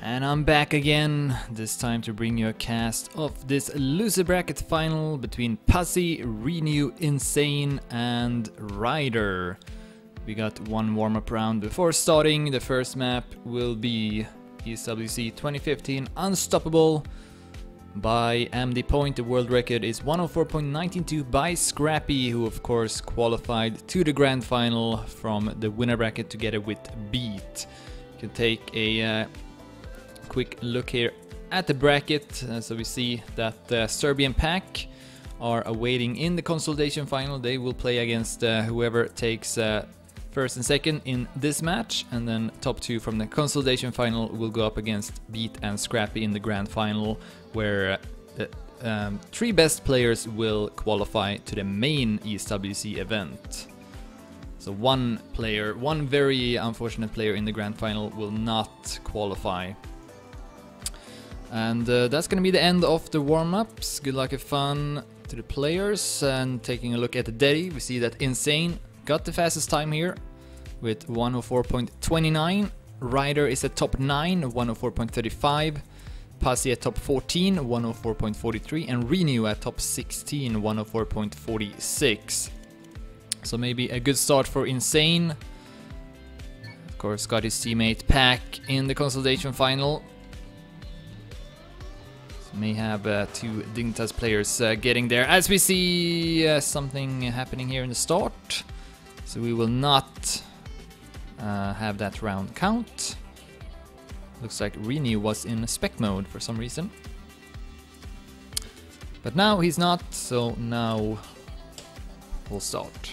And I'm back again, this time to bring you a cast of this loser bracket final between Passi, Renew, Insane and Ryder. We got one warm-up round before starting. The first map will be ESWC 2015 Unstoppable by MD Point. The world record is 104.92 by Scrappy, who of course qualified to the grand final from the winner bracket together with Beat. You can take a quick look here at the bracket, so we see that the Serbian pack are awaiting in the consolidation final. They will play against whoever takes first and second in this match, and then top two from the consolidation final will go up against Beat and Scrappy in the grand final, where the three best players will qualify to the main ESWC event. So one very unfortunate player in the grand final will not qualify. And that's gonna be the end of the warm-ups. Good luck and fun to the players. And taking a look at the day, we see that Insane got the fastest time here with 104.29. Ryder is at top 9, 104.35. Passi at top 14, 104.43. And Renew at top 16, 104.46. So maybe a good start for Insane. Of course, got his teammate Pack in the consolidation final. May have two Dignitas players getting there, as we see something happening here in the start. So we will not have that round count. Looks like Renew was in spec mode for some reason. But now he's not, so now we'll start.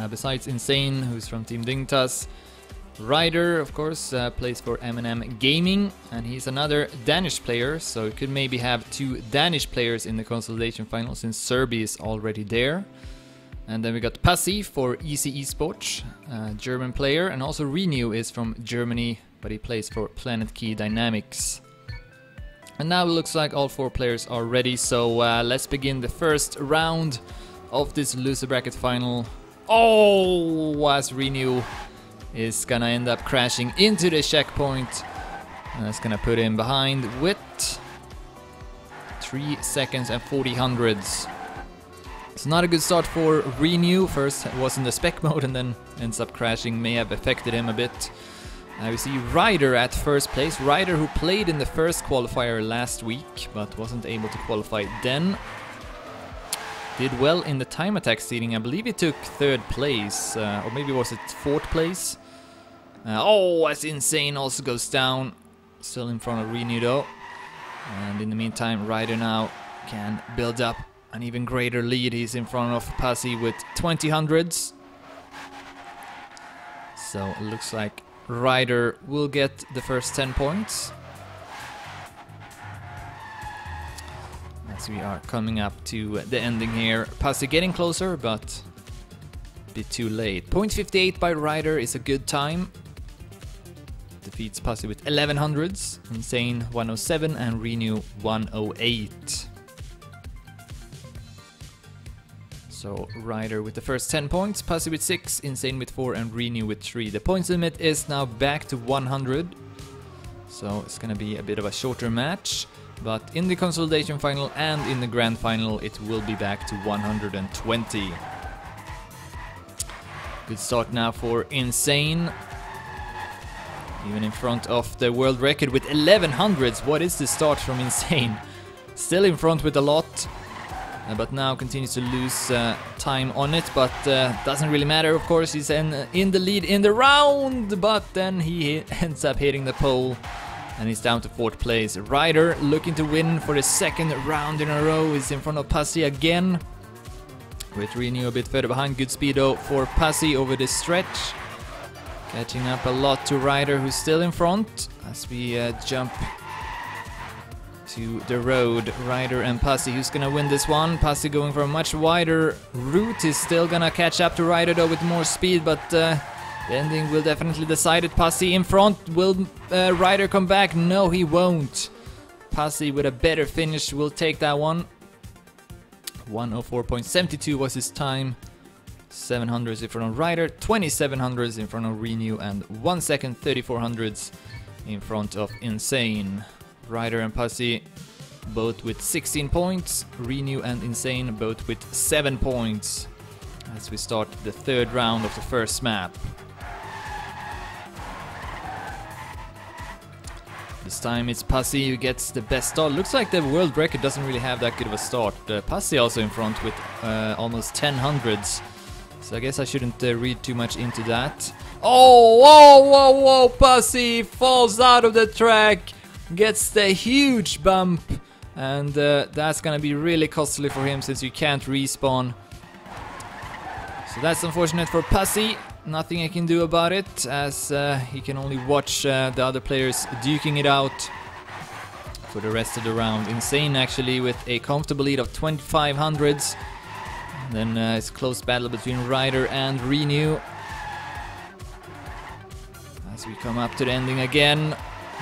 Besides Insane, who's from Team Dignitas, Ryder, of course, plays for M&M Gaming, and he's another Danish player, so we could maybe have two Danish players in the consolidation final since Serbia is already there. And then we got Passi for Easy Esports, German player, and also Renew is from Germany, but he plays for Planet Key Dynamics. And now it looks like all four players are ready, so let's begin the first round of this loser bracket final. Oh, as Renew is gonna end up crashing into the checkpoint, and that's gonna put him behind with 3 seconds and 40 hundredths. It's not a good start for Renew. First was in the spec mode and then ends up crashing, may have affected him a bit. We see Ryder at first place. Ryder, who played in the first qualifier last week but wasn't able to qualify then. Did well in the time attack seeding. I believe he took third place, or maybe was it fourth place. Oh, as Insane also goes down. Still in front of Renew though. And in the meantime, Ryder now can build up an even greater lead. He's in front of Passi with 20 hundredths. So it looks like Ryder will get the first 10 points. As we are coming up to the ending here. Passi getting closer, but a bit too late. 0.58 by Ryder is a good time. Defeats Passi with 11 hundredths. Insane 107 and Renew 108. So Ryder with the first 10 points, Passi with 6, Insane with 4 and Renew with 3. The points limit is now back to 100. So it's gonna be a bit of a shorter match. But in the consolidation final and in the grand final, it will be back to 120. Good start now for Insane. Even in front of the world record with 11 hundredths. What is the start from Insane? Still in front with a lot. But now continues to lose time on it. But doesn't really matter, of course. He's in the lead in the round. But then he ends up hitting the pole. And he's down to fourth place. Ryder looking to win for the second round in a row. Is in front of Passi again. With Renew a bit further behind. Good speed though for Passi over this stretch. Catching up a lot to Ryder, who's still in front. As we jump to the road. Ryder and Passi, who's gonna win this one? Passi going for a much wider route. He's still gonna catch up to Ryder though with more speed, but the ending will definitely decide it. Passi in front. Will Ryder come back? No, he won't. Passi with a better finish will take that one. 104.72 was his time. 700s in front of Ryder, 2700s in front of Renew, and 1 second 3400s in front of Insane. Ryder and Passi both with 16 points, Renew and Insane both with 7 points as we start the third round of the first map. This time it's Passi who gets the best start. Looks like the world record doesn't really have that good of a start. Passi also in front with almost 10 hundreds. So I guess I shouldn't read too much into that. Oh, whoa, whoa, whoa! Passi falls out of the track, gets the huge bump, and that's gonna be really costly for him since you can't respawn. So that's unfortunate for Passi. Nothing he can do about it, as he can only watch the other players duking it out for the rest of the round. Insane actually with a comfortable lead of 2500s. Then it's a close battle between Ryder and Renew. As we come up to the ending again,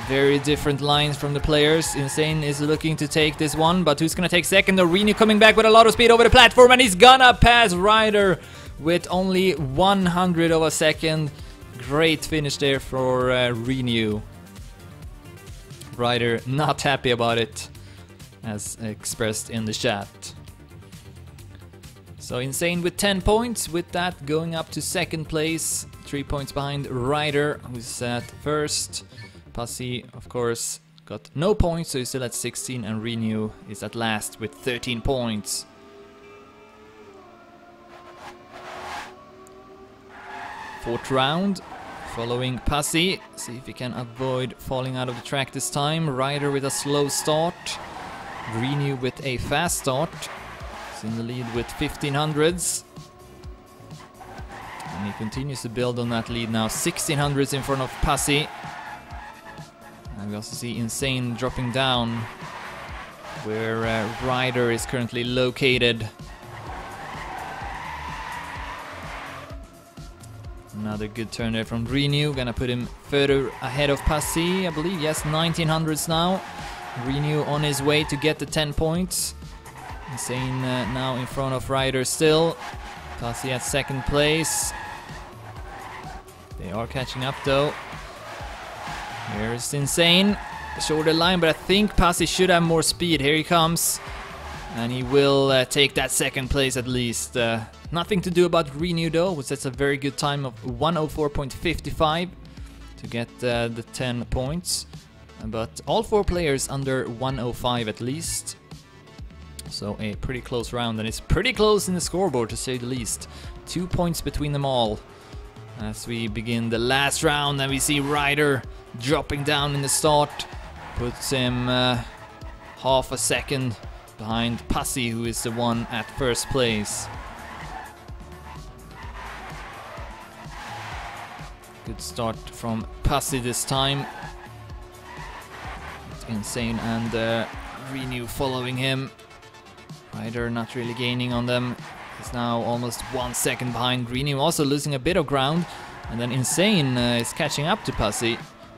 very different lines from the players. Insane is looking to take this one, but who's gonna take second? The Renew coming back with a lot of speed over the platform, and he's gonna pass Ryder with only 100 of a second. Great finish there for Renew. Ryder not happy about it, as expressed in the chat. So Insane with 10 points, with that going up to second place, 3 points behind Ryder, who's at first. Passi, of course, got no points, so he's still at 16, and Renew is at last with 13 points. Fourth round, following Passi. See if he can avoid falling out of the track this time. Ryder with a slow start, Renew with a fast start. He's in the lead with 1500s. And he continues to build on that lead now. 1600s in front of Passi. And we also see Insane dropping down where Ryder is currently located. Another good turn there from Renew. Gonna put him further ahead of Passi, I believe. Yes, 1900s now. Renew on his way to get the 10 points. Insane now in front of Ryder still. Passi at second place. They are catching up though. Here's Insane. Shorter line, but I think Passi should have more speed. Here he comes. And he will take that second place at least. Nothing to do about Renew though, which that's a very good time of 104.55 to get the 10 points. But all 4 players under 105 at least. So a pretty close round, and it's pretty close in the scoreboard to say the least. 2 points between them all. As we begin the last round, and we see Ryder dropping down in the start. Puts him half a second behind Passi, who is the one at first place. Good start from Passi this time. It's Insane and Renew following him. Ryder not really gaining on them. He's now almost 1 second behind Renew, also losing a bit of ground. And then Insane is catching up to Passi.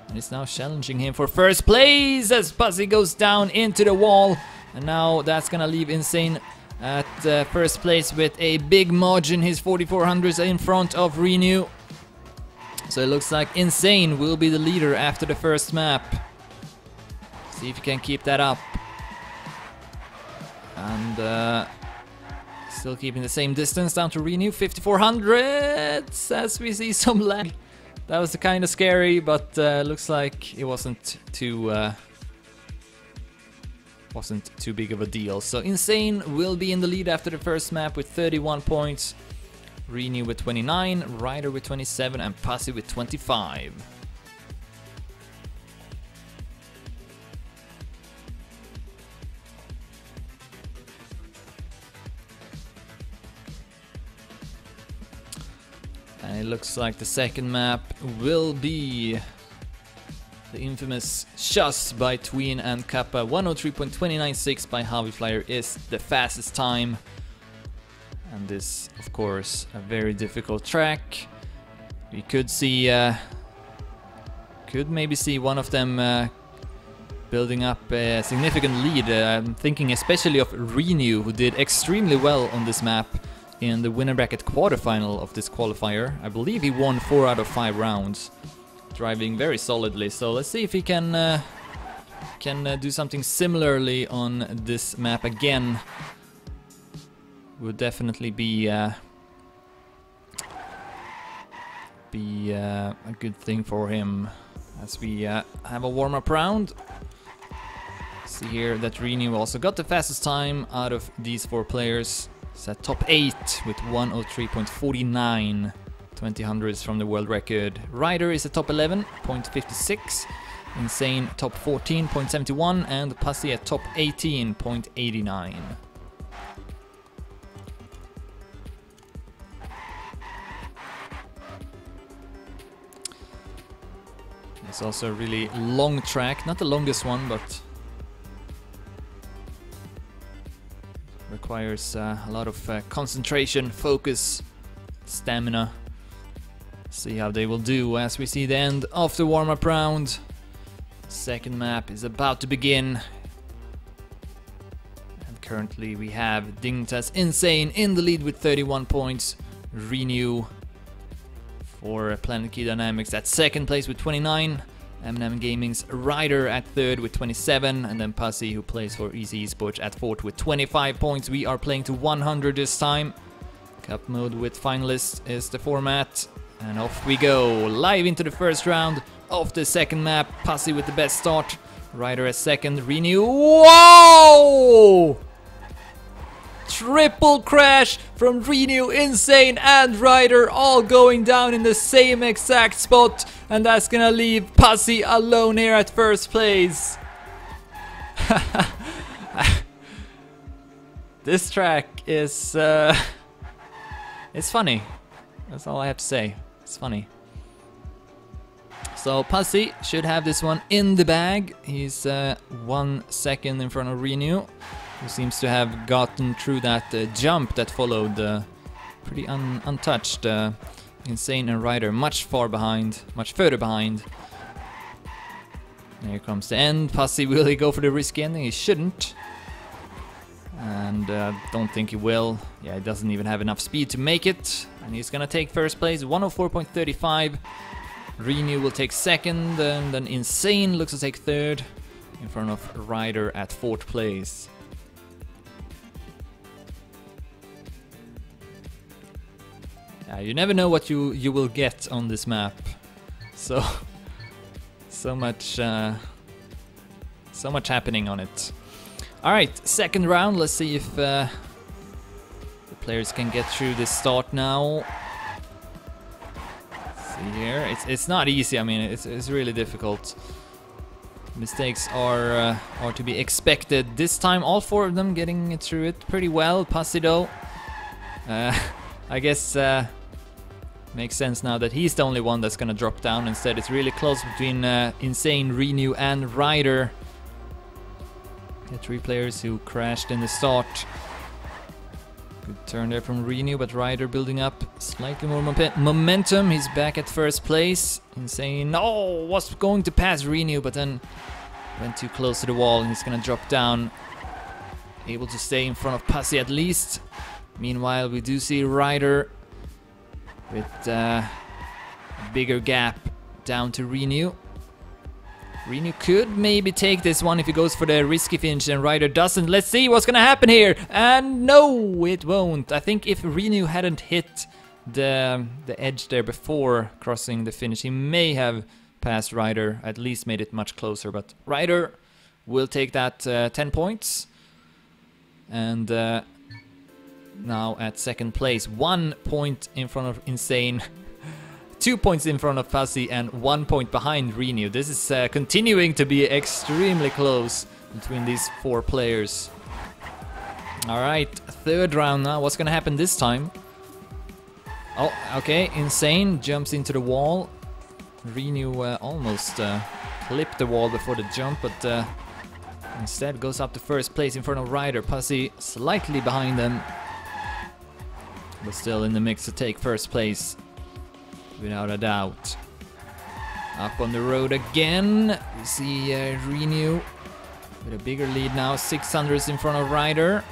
And is now challenging him for first place as Passi goes down into the wall. And now that's gonna leave Insane at first place with a big margin. His 4400s in front of Renew. So it looks like Insane will be the leader after the first map. See if he can keep that up. And still keeping the same distance down to Renew, 5400s, as we see some lag. That was kind of scary, but looks like it wasn't too big of a deal. So Insane will be in the lead after the first map with 31 points. Renew with 29, Ryder with 27, and Passi with 25. And it looks like the second map will be the infamous Shuss by Tween and Kappa. 103.296 by Flyer is the fastest time. And this, of course, a very difficult track. We could see, could maybe see one of them building up a significant lead. I'm thinking especially of Renew, who did extremely well on this map. in the winner bracket quarterfinal of this qualifier. I believe he won 4 out of 5 rounds, driving very solidly. So let's see if he can do something similarly on this map again. Would definitely be a good thing for him. As we have a warm-up round. See here that Renew also got the fastest time out of these 4 players. It's at top 8 with 103.49. 20 hundredths from the world record. Ryder is at top 11, 0.56. Insane top 14.71 and Passi at top 18.89. It's also a really long track, not the longest one, but requires a lot of concentration, focus, stamina. See how they will do as we see the end of the warm-up round. Second map is about to begin. And currently we have Dignitas Insane in the lead with 31 points. Renew for Planet Key Dynamics at second place with 29. M&M Gaming's Ryder at third with 27. And then Passi, who plays for Easy Esports, at fourth with 25 points. We are playing to 100 this time. Cup mode with finalists is the format. And off we go, live into the first round of the second map. Passi with the best start. Ryder at second. Renew. Whoa! Triple crash from Renew, Insane and Ryder, all going down in the same exact spot. And that's gonna leave Passi alone here at first place. This track is... it's funny. That's all I have to say. It's funny. So Passi should have this one in the bag. He's 1 second in front of Renew, who seems to have gotten through that jump that followed pretty untouched. Insane and Ryder much further behind. Here comes the end. Passi, will he go for the risky ending? He shouldn't. And don't think he will. Yeah, he doesn't even have enough speed to make it. And he's gonna take first place, 104.35. Renew will take second, and then Insane looks to take third, in front of Ryder at fourth place. Yeah, you never know what you will get on this map. So much happening on it. All right, second round. Let's see if the players can get through this start now. See here, it's not easy. I mean, it's really difficult. Mistakes are to be expected. This time, all 4 of them getting through it pretty well. Passi though, I guess makes sense now that he's the only one that's gonna drop down. Instead, it's really close between Insane, Renew, and Ryder. The 3 players who crashed in the start. Good turn there from Renew, but Ryder building up slightly more momentum. He's back at first place. Insane, oh, was going to pass Renew, but then went too close to the wall, and he's gonna drop down. Able to stay in front of Passi at least. Meanwhile, we do see Ryder with a bigger gap down to Renew. Renew could maybe take this one if he goes for the risky finish, and Ryder doesn't. Let's see what's gonna happen here. And no, it won't. I think if Renew hadn't hit the edge there before crossing the finish, he may have passed Ryder, at least made it much closer. But Ryder will take that 10 points. And now at second place, 1 point in front of Insane. 2 points in front of Passi and 1 point behind Renew. This is continuing to be extremely close between these 4 players. Alright, third round now. What's gonna happen this time? Oh, okay, Insane jumps into the wall. Renew almost clipped the wall before the jump, but instead goes up to first place in front of Ryder. Passi slightly behind them, but still in the mix to take first place. Without a doubt. Up on the road again. We see Renew with a bigger lead now. 600s in front of Ryder,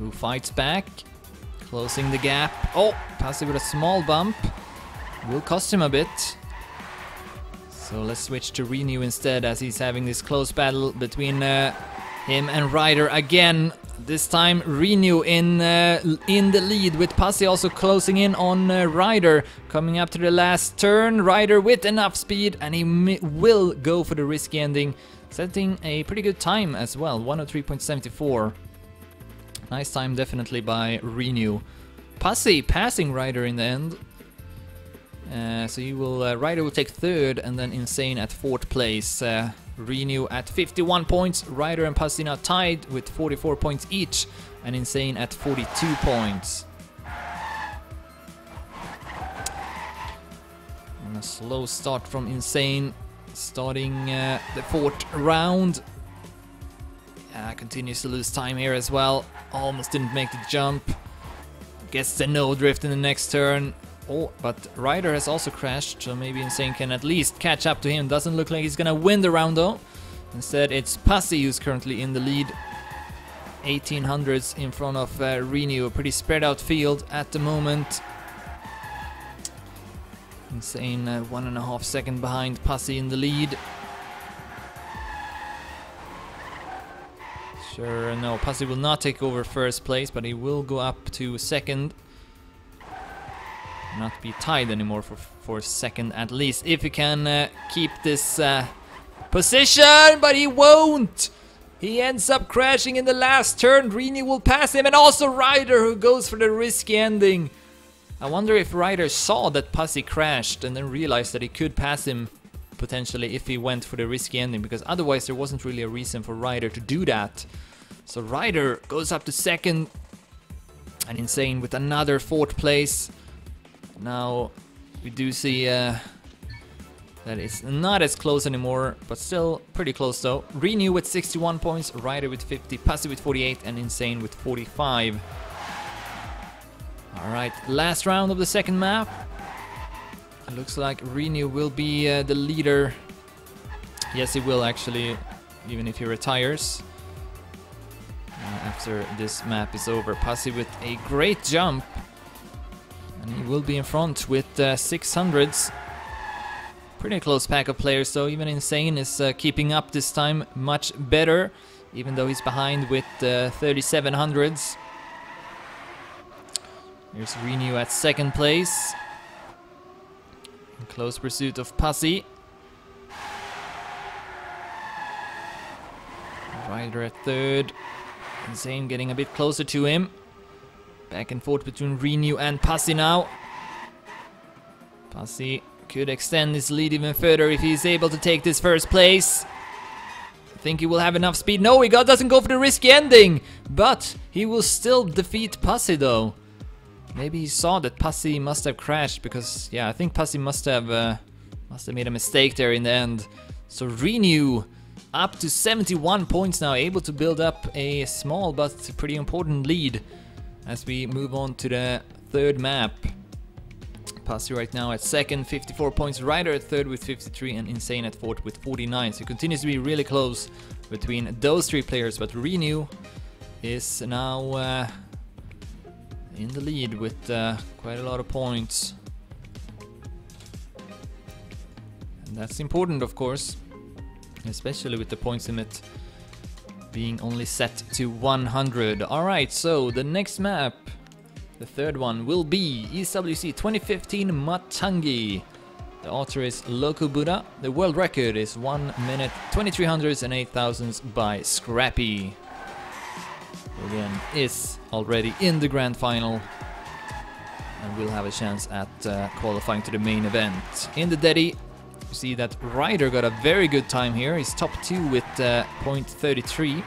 who fights back. Closing the gap. Oh, Passi with a small bump. Will cost him a bit. So let's switch to Renew instead, as he's having this close battle between him and Ryder again. This time Renew in the lead, with Passi also closing in on Ryder. Coming up to the last turn, Ryder with enough speed, and he will go for the risky ending, setting a pretty good time as well, 103.74. Nice time definitely by Renew. Passi passing Ryder in the end. So he will, Ryder will take third, and then Insane at fourth place. Renew at 51 points. Ryder and Passi now tied with 44 points each, and Insane at 42 points. And a slow start from Insane, starting the fourth round. Continues to lose time here as well. Almost didn't make the jump. Gets the no drift in the next turn. Oh, but Ryder has also crashed, so maybe Insane can at least catch up to him. Doesn't look like he's gonna win the round though. Instead, it's Passi who's currently in the lead. 1800s in front of Renew. A pretty spread out field at the moment. Insane 1.5 seconds behind Passi in the lead. Sure, no, Passi will not take over first place, but he will go up to second. Not be tied anymore for second at least, if he can keep this position, but he won't! He ends up crashing in the last turn. Renew will pass him, and also Ryder, who goes for the risky ending. I wonder if Ryder saw that Passi crashed and then realized that he could pass him potentially if he went for the risky ending, because otherwise there wasn't really a reason for Ryder to do that. So Ryder goes up to second, and Insane with another fourth place. Now we do see that it's not as close anymore, but still pretty close though. Renew with 61 points, Ryder with 50, Passi with 48, and Insane with 45. Alright, last round of the second map. It looks like Renew will be the leader. Yes, he will actually, even if he retires. After this map is over. Passi with a great jump. And he will be in front with 600s. Pretty close pack of players though. Even Insane is keeping up this time much better, even though he's behind with 3700s. Here's Renew at second place. In close pursuit of Passi. Ryder at third. Insane getting a bit closer to him. Back and forth between Renew and Passi now. Passi could extend his lead even further if he's able to take this first place. I think he will have enough speed. No, he doesn't go for the risky ending, but he will still defeat Passi though. Maybe he saw that Passi must have crashed, because yeah, I think Passi must have made a mistake there in the end. So Renew up to 71 points now, able to build up a small but pretty important lead as we move on to the third map. Passi right now at second, 54 points. Ryder at third with 53, and Insane at fourth with 49. So it continues to be really close between those three players, but Renew is now in the lead with quite a lot of points. And that's important, of course, especially with the points limit being only set to 100. Alright, so the next map, the third one, will be ESWC 2015 Matangi. The author is Loco Buddha. The world record is 1 minute 2300s and 8000s by Scrappy. Again, is already in the grand final and will have a chance at qualifying to the main event. In the Deddy, you see that Ryder got a very good time here. He's top 2 with .33.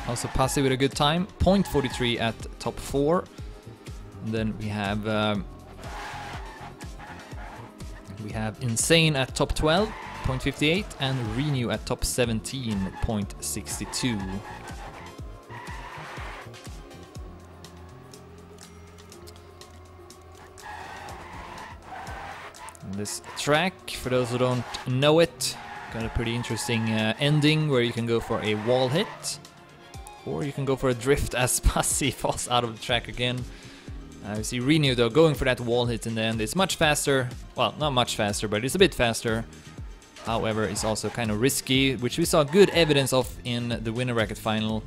Also Passi with a good time, .43 at top 4. And then we have Insane at top 12, .58, and Renew at top 17, .62. This track, for those who don't know it, got a pretty interesting ending where you can go for a wall hit. Or you can go for a drift as Passi falls out of the track again. You see Renew though going for that wall hit in the end. It's much faster. Well, not much faster, but it's a bit faster. However, it's also kind of risky, which we saw good evidence of in the winner bracket final.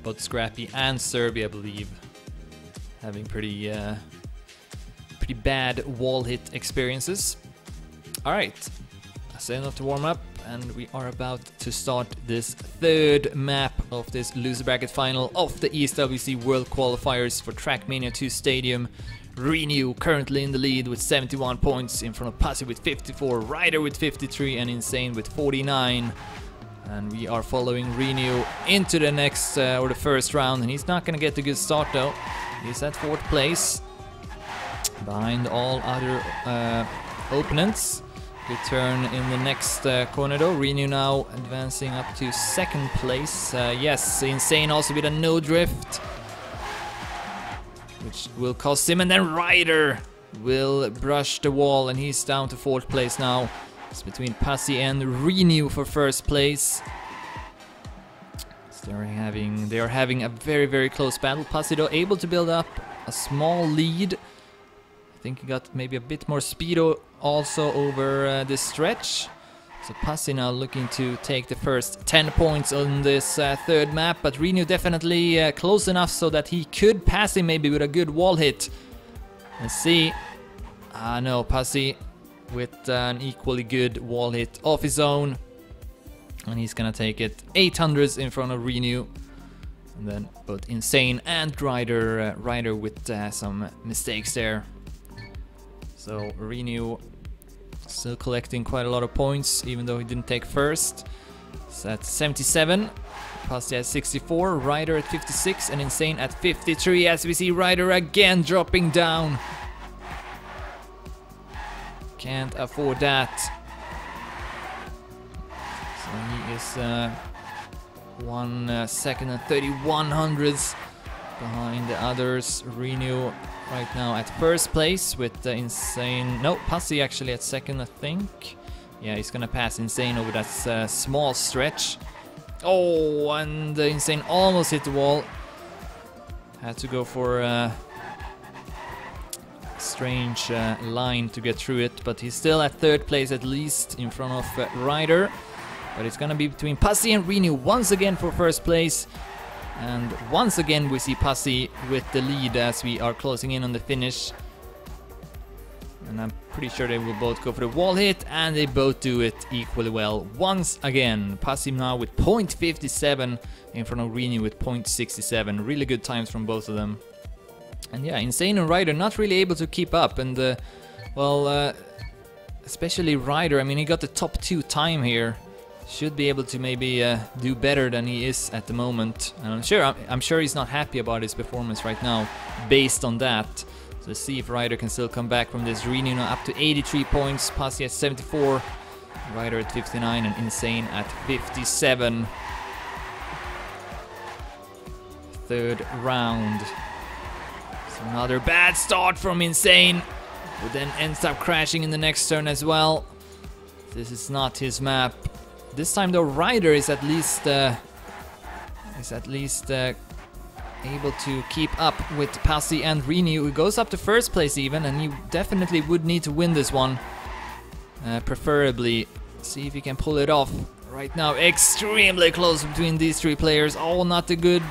Both Scrappy and Serbia, I believe, having pretty bad wall hit experiences. Alright, setting up to warm up, and we are about to start this third map of this loser bracket final of the ESWC World Qualifiers for Trackmania 2 Stadium. Renew currently in the lead with 71 points, in front of Passi with 54, Ryder with 53 and Insane with 49. And we are following Renew into the next or the first round, and he's not gonna get a good start though. He's at 4th place, behind all other opponents. Good turn in the next corner though. Renew now advancing up to 2nd place. Yes, Insane also with a no drift, which will cost him, and then Ryder will brush the wall, and he's down to 4th place now. It's between Passi and Renew for 1st place. So they are having a very close battle. Passi though able to build up a small lead. I think he got maybe a bit more speed also over this stretch. So Passi now looking to take the first 10 points on this 3rd map, but Renew definitely close enough so that he could pass him maybe with a good wall hit. Let's see. No, Passi with an equally good wall hit of his own, and he's gonna take it 800s in front of Renew. And then both Insane and Ryder with some mistakes there. So Renew still collecting quite a lot of points, even though he didn't take first. So at 77, Passi at 64, Ryder at 56 and Insane at 53, as we see Ryder again dropping down. Can't afford that. So he is 1 second and 31 hundredths behind the others. Renew right now at 1st place with Insane. No, Passi actually at 2nd, I think. Yeah, he's gonna pass Insane over that small stretch. Oh, and Insane almost hit the wall. Had to go for a strange line to get through it, but he's still at 3rd place at least, in front of Ryder. But it's gonna be between Passi and Renew once again for 1st place. And once again we see Passi with the lead as we are closing in on the finish. And I'm pretty sure they will both go for the wall hit, and they both do it equally well once again. Passi now with 0.57 in front of Renew with 0.67. Really good times from both of them. And yeah, Insane and Ryder not really able to keep up, and well, especially Ryder. I mean, he got the top 2 time here. Should be able to maybe do better than he is at the moment. And I'm sure he's not happy about his performance right now, based on that. So let's see if Ryder can still come back from this. Renew now up to 83 points, Passi at 74, Ryder at 59, and Insane at 57. 3rd round. So another bad start from Insane, who then ends up crashing in the next turn as well. This is not his map. This time though, Ryder is at least able to keep up with Passi and Renew, who goes up to 1st place even, and he definitely would need to win this one. Preferably. See if he can pull it off. Right now, extremely close between these 3 players. Oh, not a good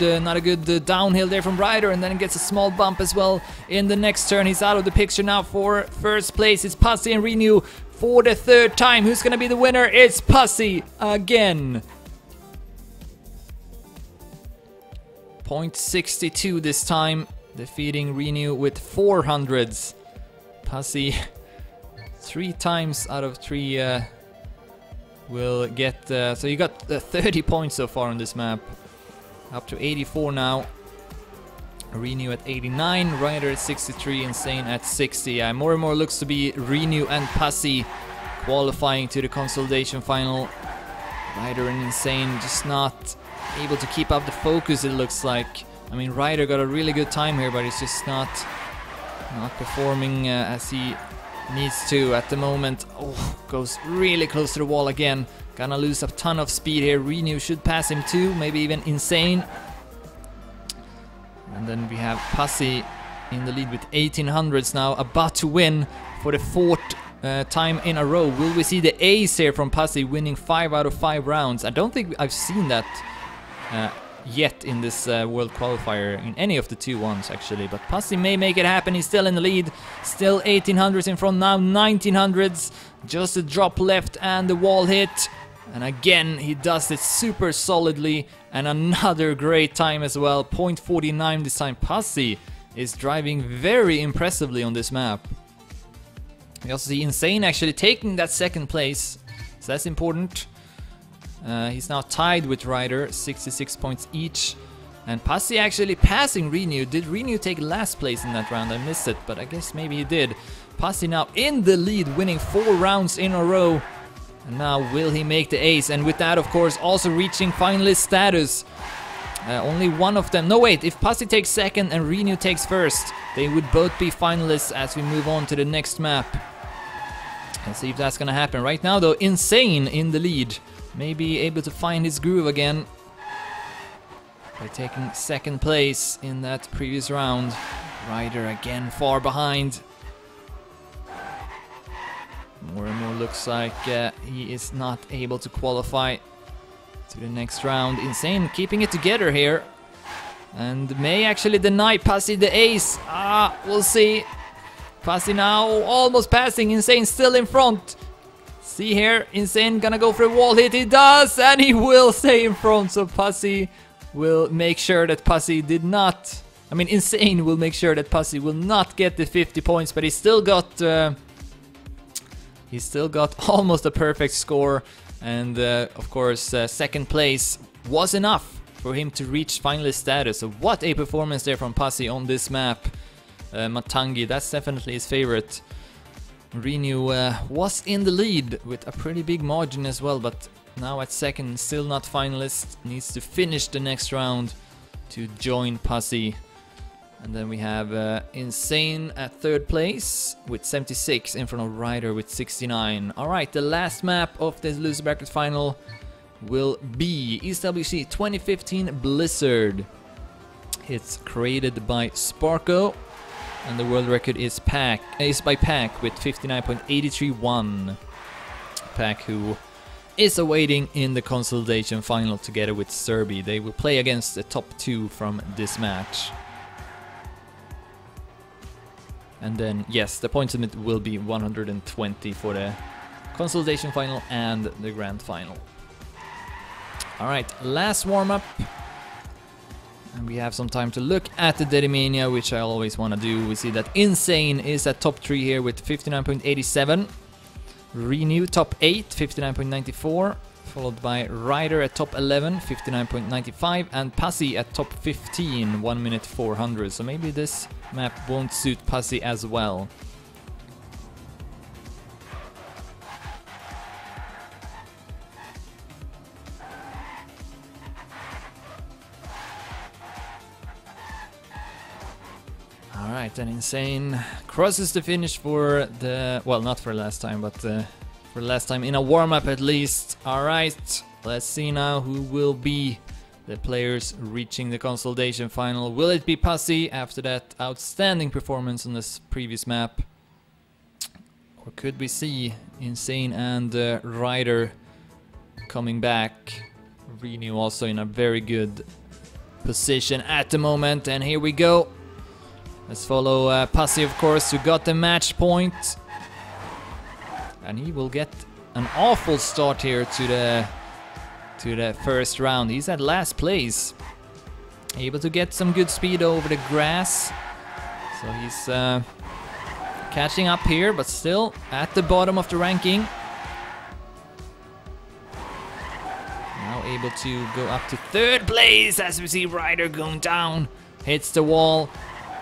downhill there from Ryder, and then he gets a small bump as well in the next turn. He's out of the picture now for 1st place. It's Passi and Renew for the 3rd time. Who's gonna be the winner? It's Passi again. 0.62 this time, defeating Renew with 400s. Passi 3 times out of 3 will get, so you got 30 points so far on this map. Up to 84 now. Renew at 89, Ryder at 63, Insane at 60. Yeah, more and more looks to be Renew and Passi qualifying to the consolidation final. Ryder and Insane just not able to keep up the focus, it looks like. I mean, Ryder got a really good time here, but he's just not performing as he needs to at the moment. Oh, goes really close to the wall again. Gonna lose a ton of speed here. Renew should pass him too, maybe even Insane. And then we have Passi in the lead with 1800s now, about to win for the 4th time in a row. Will we see the ace here from Passi, winning 5 out of 5 rounds? I don't think I've seen that yet in this World Qualifier, in any of the 2-1s actually. But Passi may make it happen. He's still in the lead, still 1800s in front now, 1900s. Just a drop left and the wall hit. And again, he does it super solidly, and another great time as well. 0.49 this time. Passi is driving very impressively on this map. We also see Insane actually taking that 2nd place, so that's important. He's now tied with Ryder, 66 points each. And Passi actually passing Renew. Did Renew take last place in that round? I missed it, but I guess maybe he did. Passi now in the lead, winning 4 rounds in a row. And now will he make the ace? And with that, of course, also reaching finalist status. Only one of them. No, wait. If Passi takes 2nd and Renew takes 1st, they would both be finalists as we move on to the next map. Let's see if that's gonna happen. Right now, though, Insane in the lead. Maybe able to find his groove again by taking 2nd place in that previous round. Ryder again far behind. More and more looks like he is not able to qualify to the next round. Insane keeping it together here, and may actually deny Passi the ace. We'll see. Passi now almost passing. Insane still in front. See here, Insane gonna go for a wall hit. He does, and he will stay in front. So Passi will make sure that Passi did not. I mean, Insane will make sure that Passi will not get the 50 points, but he still got. He's still got almost a perfect score, and of course 2nd place was enough for him to reach finalist status. So what a performance there from Passi on this map. Matangi, that's definitely his favorite. Renew was in the lead with a pretty big margin as well, but now at 2nd, still not finalist. Needs to finish the next round to join Passi. And then we have Insane at 3rd place with 76 in front of Ryder with 69. Alright, the last map of this loser bracket final will be ESWC 2015 Blizzard. It's created by Sparko, and the world record is by Pack with 59.831. Pack, who is awaiting in the consolidation final together with Serbi. They will play against the top 2 from this match. And then, yes, the points limit will be 120 for the consolidation final and the grand final. Alright, last warm-up. And we have some time to look at the Dedimania, which I always want to do. We see that Insane is at top 3 here with 59.87. Renew top 8, 59.94. Followed by Ryder at top 11, 59.95, and Passi at top 15, 1 minute 400. So maybe this map won't suit Passi as well. Alright, then Insane crosses the finish for the, well, not for last time, but for last time in a warm-up at least. Alright, let's see now who will be the players reaching the consolidation final. Will it be Passi after that outstanding performance on this previous map? Or could we see Insane and Ryder coming back? Renew also in a very good position at the moment, and here we go. Let's follow Passi, of course, who got the match point. And he will get an awful start here to the first round. He's at last place. Able to get some good speed over the grass. So he's catching up here, but still at the bottom of the ranking. Now able to go up to 3rd place as we see Ryder going down. Hits the wall.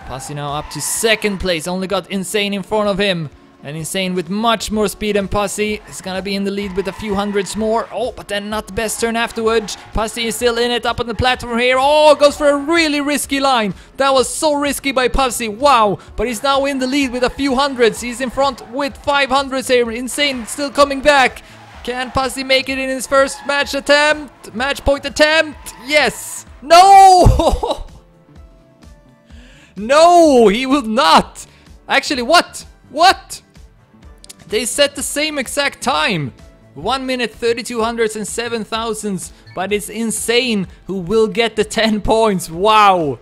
Passi now up to 2nd place. Only got Insane in front of him. And Insane with much more speed than Passi. He's gonna be in the lead with a few hundreds more. Oh, but then not the best turn afterwards. Passi is still in it, up on the platform here. Oh, goes for a really risky line. That was so risky by Passi. Wow. But he's now in the lead with a few hundreds. He's in front with 500s here. Insane still coming back. Can Passi make it in his first match attempt? Match point attempt? Yes. No! No, he will not. Actually, what? What? They set the same exact time. 1 minute 32 hundredths and 7 thousandths. But it's Insane who will get the 10 points. Wow.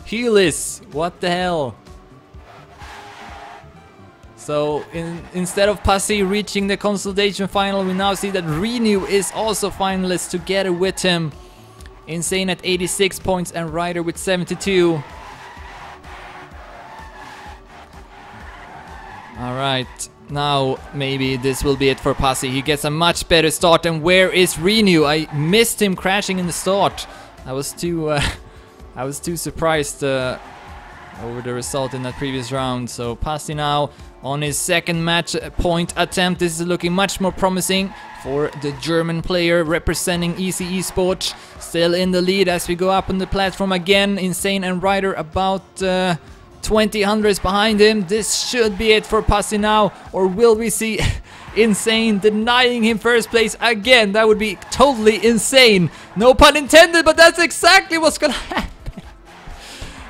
Heeless. What the hell? So instead of Passi reaching the consolidation final, we now see that Renew is also finalist together with him. Insane at 86 points and Ryder with 72. Alright, now maybe this will be it for Passi. He gets a much better start. And where is Renew? I missed him crashing in the start. I was too surprised over the result in that previous round. So Passi now on his second match point attempt. This is looking much more promising for the German player representing EC Esports. Still in the lead as we go up on the platform again. Insane and Ryder about 20 hundredths behind him. This should be it for Passi now. Or will we see Insane denying him first place again? That would be totally insane. No pun intended, but that's exactly what's gonna happen.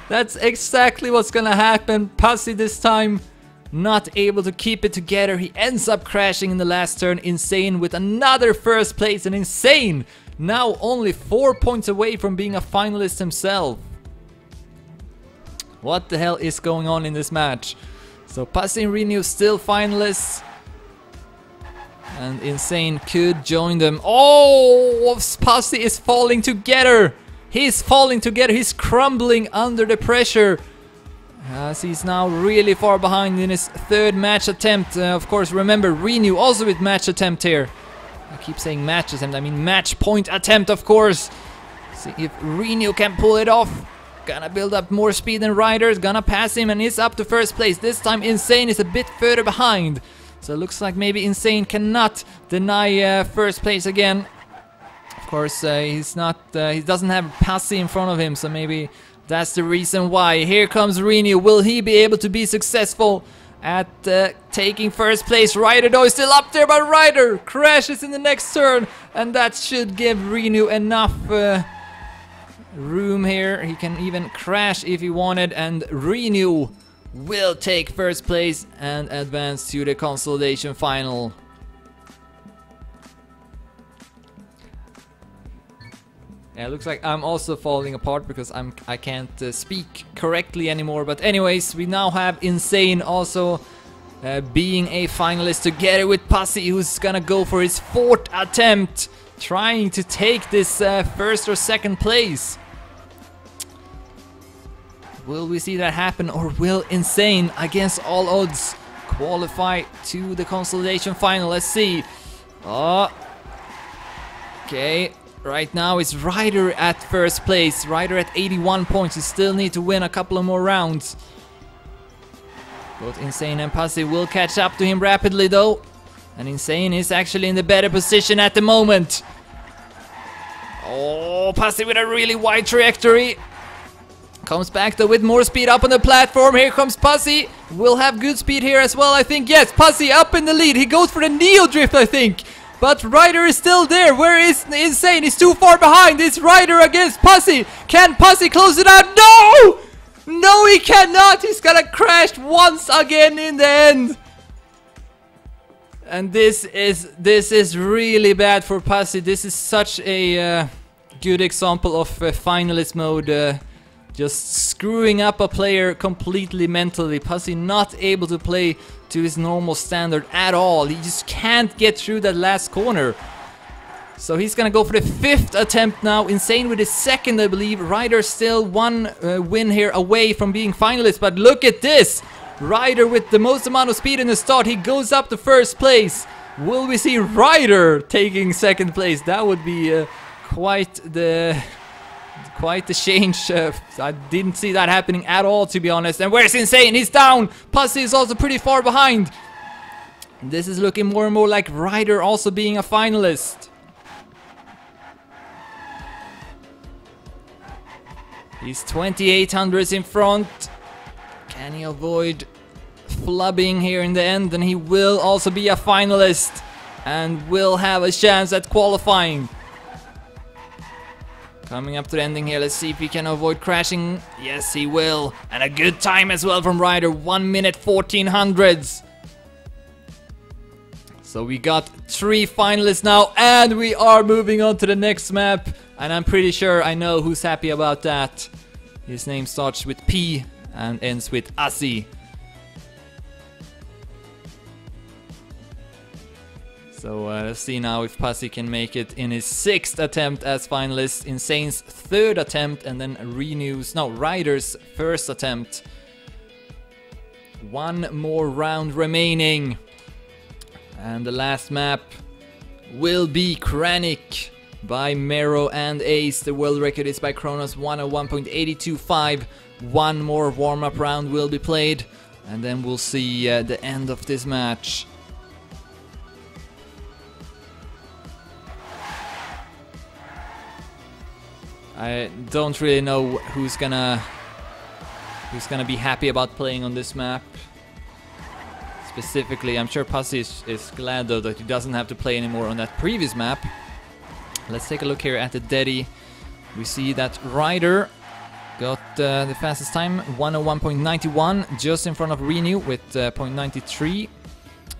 That's exactly what's gonna happen. Passi this time not able to keep it together. He ends up crashing in the last turn. Insane with another first place. And Insane now only 4 points away from being a finalist himself. What the hell is going on in this match? So Passi and Renew still finalists. And Insane could join them. Oh, Passi is falling together. He's falling together. He's crumbling under the pressure. As he's now really far behind in his third match attempt. Of course, remember, Renew also with match attempt here. I keep saying match attempt, I mean match point attempt, of course. See if Renew can pull it off. Gonna build up more speed than Ryder. Gonna pass him and is up to first place. This time Insane is a bit further behind. So it looks like maybe Insane cannot deny first place again. Of course, he's not. He doesn't have Passi in front of him, so maybe that's the reason why. Here comes Renew. Will he be able to be successful at taking first place? Ryder though is still up there, but Ryder crashes in the next turn, and that should give Renew enough room here. He can even crash if he wanted, and Renew will take first place and advance to the consolidation final. Yeah, it looks like I'm also falling apart because I can't speak correctly anymore. But anyways, we now have Insane also being a finalist together with Passi, who's gonna go for his fourth attempt, trying to take this first or second place. Will we see that happen, or will Insane, against all odds, qualify to the consolidation final? Let's see. Oh, okay. Right now it's Ryder at first place. Ryder at 81 points. You still need to win a couple of more rounds. Both Insane and Passi will catch up to him rapidly though. And Insane is actually in the better position at the moment. Oh, Passi with a really wide trajectory. Comes back though with more speed up on the platform. Here comes Passi. Will have good speed here as well, I think. Yes, Passi up in the lead. He goes for the Neo Drift, I think. But Ryder is still there. Where is Insane? He's too far behind. It's Ryder against Passi. Can Passi close it out? No! No, he cannot. He's gonna crash once again in the end. And this is really bad for Passi. This is such a good example of finalist mode. Just screwing up a player completely mentally. Passi not able to play to his normal standard at all. He just can't get through that last corner. So he's gonna go for the fifth attempt now. Insane with his second, I believe. Ryder still one win here away from being finalist. But look at this. Ryder with the most amount of speed in the start. He goes up to first place. Will we see Ryder taking second place? That would be quite the Quite the change. I didn't see that happening at all, to be honest. And where's Insane? He's down. Passi is also pretty far behind. This is looking more and more like Ryder also being a finalist. He's 2800s in front. Can he avoid flubbing here in the end? And he will also be a finalist and will have a chance at qualifying. Coming up to the ending here, let's see if he can avoid crashing. Yes, he will. And a good time as well from Ryder, 1 minute 1400s. So we got 3 finalists now, and we are moving on to the next map. And I'm pretty sure I know who's happy about that. His name starts with P and ends with Passi. So let's see now if Passi can make it in his 6th attempt as finalist, Insane's 3rd attempt, and then Ryder's 1st attempt. 1 more round remaining. And the last map will be Kranich by Mero and Ace. The world record is by Kronos 101.825. 1 more warm-up round will be played, and then we'll see the end of this match. I don't really know who's gonna be happy about playing on this map. Specifically, I'm sure Passi is glad though that he doesn't have to play anymore on that previous map. Let's take a look here at the Dedi. We see that Ryder got the fastest time, 101.91, just in front of Renew with 0.93.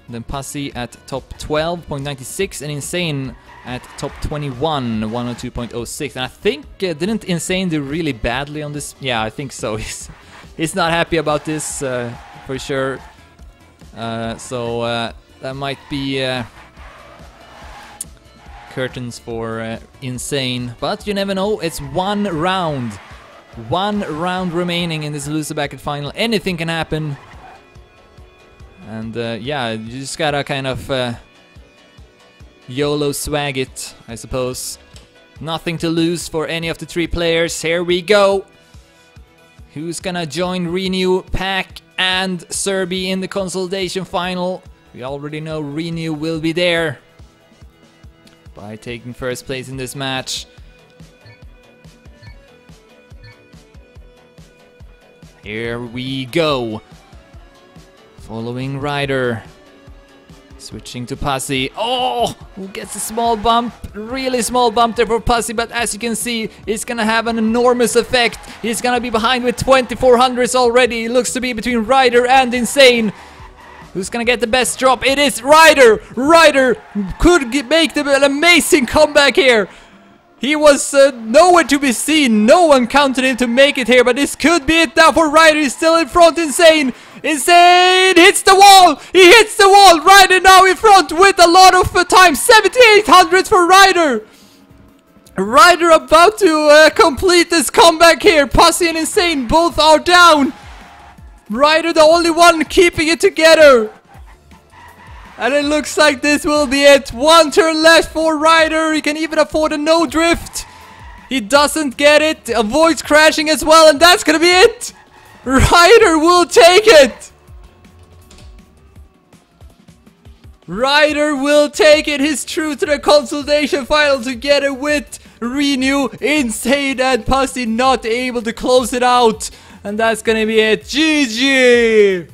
Then Passi at top 12.96 and Insane at top 21, 102.06. And I think didn't Insane do really badly on this? Yeah, I think so. He's not happy about this for sure. So that might be curtains for Insane, but you never know. It's 1 round. 1 round remaining in this loser bracket final. Anything can happen. And yeah, you just gotta kind of YOLO swag it, I suppose. Nothing to lose for any of the 3 players. Here we go. Who's gonna join Renew, Pack, and Serbi in the consolidation final? We already know Renew will be there by taking 1st place in this match. Here we go. Following Ryder. Switching to Passi. Oh! Who gets a small bump? Really small bump there for Passi, but as you can see, it's gonna have an enormous effect. He's gonna be behind with 2400s already. It looks to be between Ryder and Insane. Who's gonna get the best drop? It is Ryder! Ryder could make an amazing comeback here. He was nowhere to be seen. No one counted him to make it here, but this could be it now for Ryder. He's still in front. Insane! Insane hits the wall! He hits the wall! Ryder now in front with a lot of time. 7800 for Ryder! Ryder about to complete this comeback here. Passi and Insane both are down. Ryder the only one keeping it together. And it looks like this will be it. 1 turn left for Ryder. He can even afford a no drift. He doesn't get it. Avoids crashing as well. And that's gonna be it. Ryder will take it. Ryder will take it. He's true to the consolidation final together with Renew. Insane and Passi not able to close it out. And that's gonna be it. GG.